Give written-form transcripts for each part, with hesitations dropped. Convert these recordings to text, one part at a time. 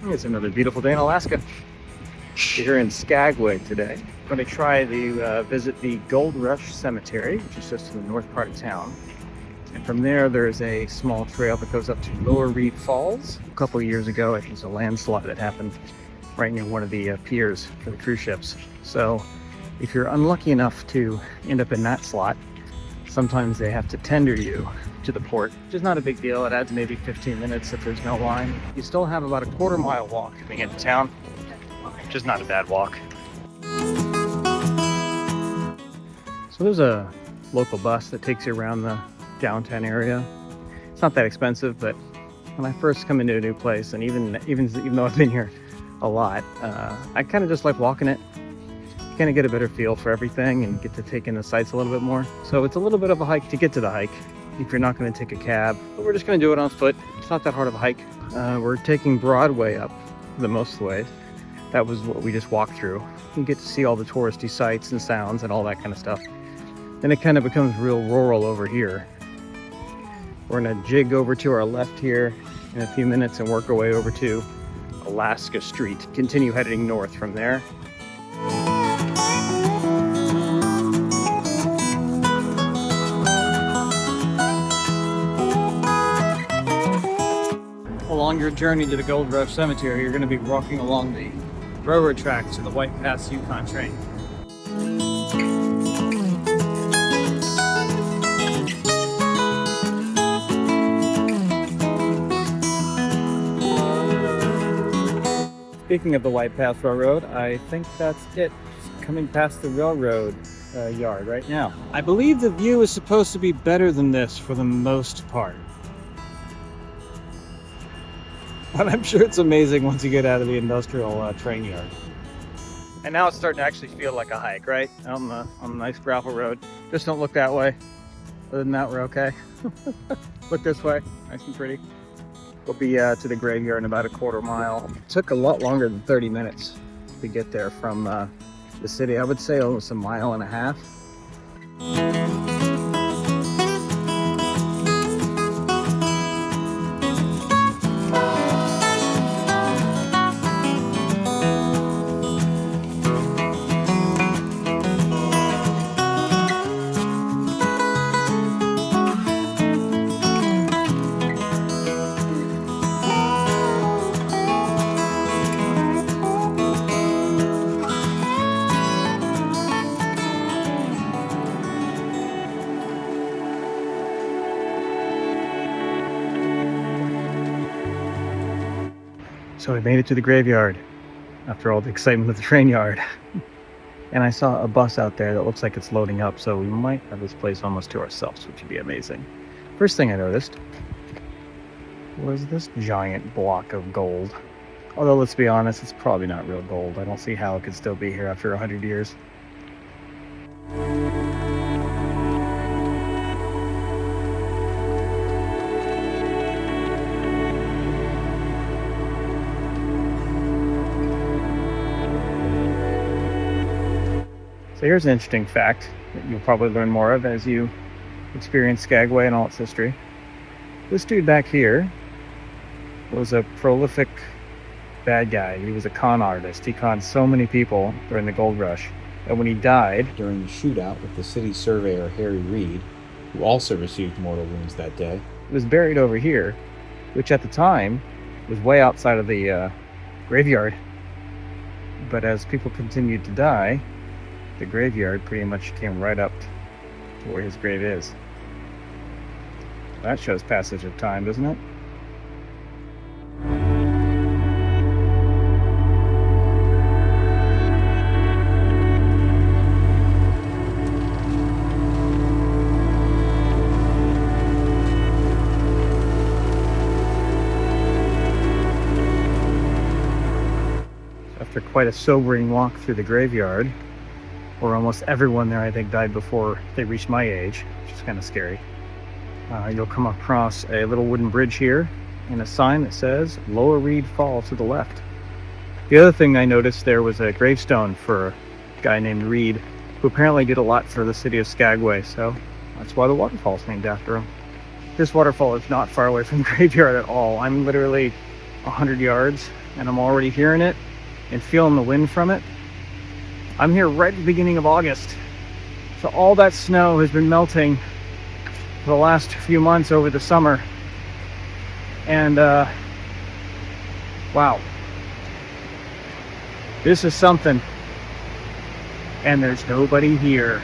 It's another beautiful day in Alaska. We're here in Skagway today. I'm going to try to visit the Gold Rush Cemetery, which is just in the north part of town. And from there, there's a small trail that goes up to Lower Reid Falls. A couple of years ago, I think there's a landslide that happened right near one of the piers for the cruise ships. So if you're unlucky enough to end up in that slot, sometimes they have to tender you to the port, which is not a big deal. It adds maybe 15 minutes if there's no line. You still have about a quarter-mile walk coming into town, which is not a bad walk. So there's a local bus that takes you around the downtown area. It's not that expensive, but when I first come into a new place, and even though I've been here a lot, I kind of just like walking it. You kind of get a better feel for everything and get to take in the sights a little bit more. So it's a little bit of a hike to get to the hike if you're not going to take a cab, but we're just going to do it on foot. It's not that hard of a hike. We're taking Broadway up the most of the way. That was what we just walked through. You get to see all the touristy sights and sounds and all that kind of stuff. Then it kind of becomes real rural over here. We're going to jig over to our left here in a few minutes and work our way over to Alaska Street. Continue heading north from there. Along your journey to the Gold Rush Cemetery, you're going to be walking along the railroad tracks to the White Pass Yukon train. Speaking of the White Pass Railroad, I think that's it. Coming past the railroad yard right now. I believe the view is supposed to be better than this for the most part. But I'm sure it's amazing once you get out of the industrial train yard. And now it's starting to actually feel like a hike, right? On the nice gravel road. Just don't look that way. Other than that, we're okay. Look this way, nice and pretty. We'll be to the graveyard in about a quarter mile. It took a lot longer than 30 minutes to get there from the city. I would say almost a mile and a half. So we made it to the graveyard after all the excitement of the train yard. And I saw a bus out there that looks like it's loading up, so we might have this place almost to ourselves, which would be amazing. First thing I noticed was this giant block of gold. Although, let's be honest, it's probably not real gold. I don't see how it could still be here after 100 years. So here's an interesting fact that you'll probably learn more of as you experience Skagway and all its history. This dude back here was a prolific bad guy. He was a con artist. He conned so many people during the gold rush. And when he died during the shootout with the city surveyor Harry Reid, who also received mortal wounds that day, he was buried over here, which at the time was way outside of the graveyard. But as people continued to die, the graveyard pretty much came right up to where his grave is. That shows passage of time, doesn't it? After quite a sobering walk through the graveyard, where almost everyone there, I think, died before they reached my age, which is kind of scary. You'll come across a little wooden bridge here and a sign that says Lower Reid Falls to the left. The other thing I noticed, there was a gravestone for a guy named Reid, who apparently did a lot for the city of Skagway, so that's why the waterfall is named after him. This waterfall is not far away from the graveyard at all. I'm literally 100 yards and I'm already hearing it and feeling the wind from it. I'm here right at the beginning of August, so all that snow has been melting for the last few months over the summer, and wow, this is something, and there's nobody here.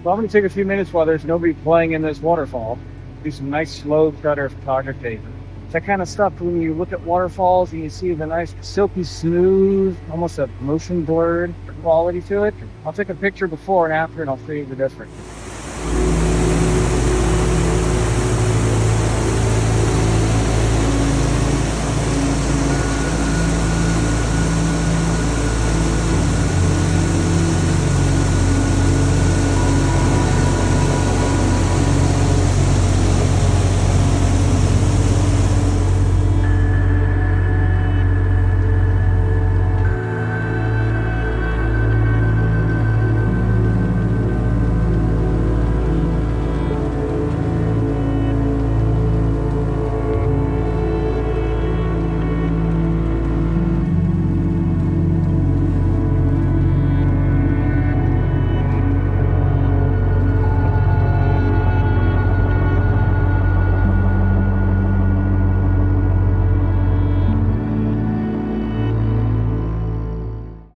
So I'm going to take a few minutes while there's nobody playing in this waterfall, do some nice slow shutter photography. It's that kind of stuff when you look at waterfalls and you see the nice silky smooth, almost a motion blurred quality to it. I'll take a picture before and after and I'll show you the difference.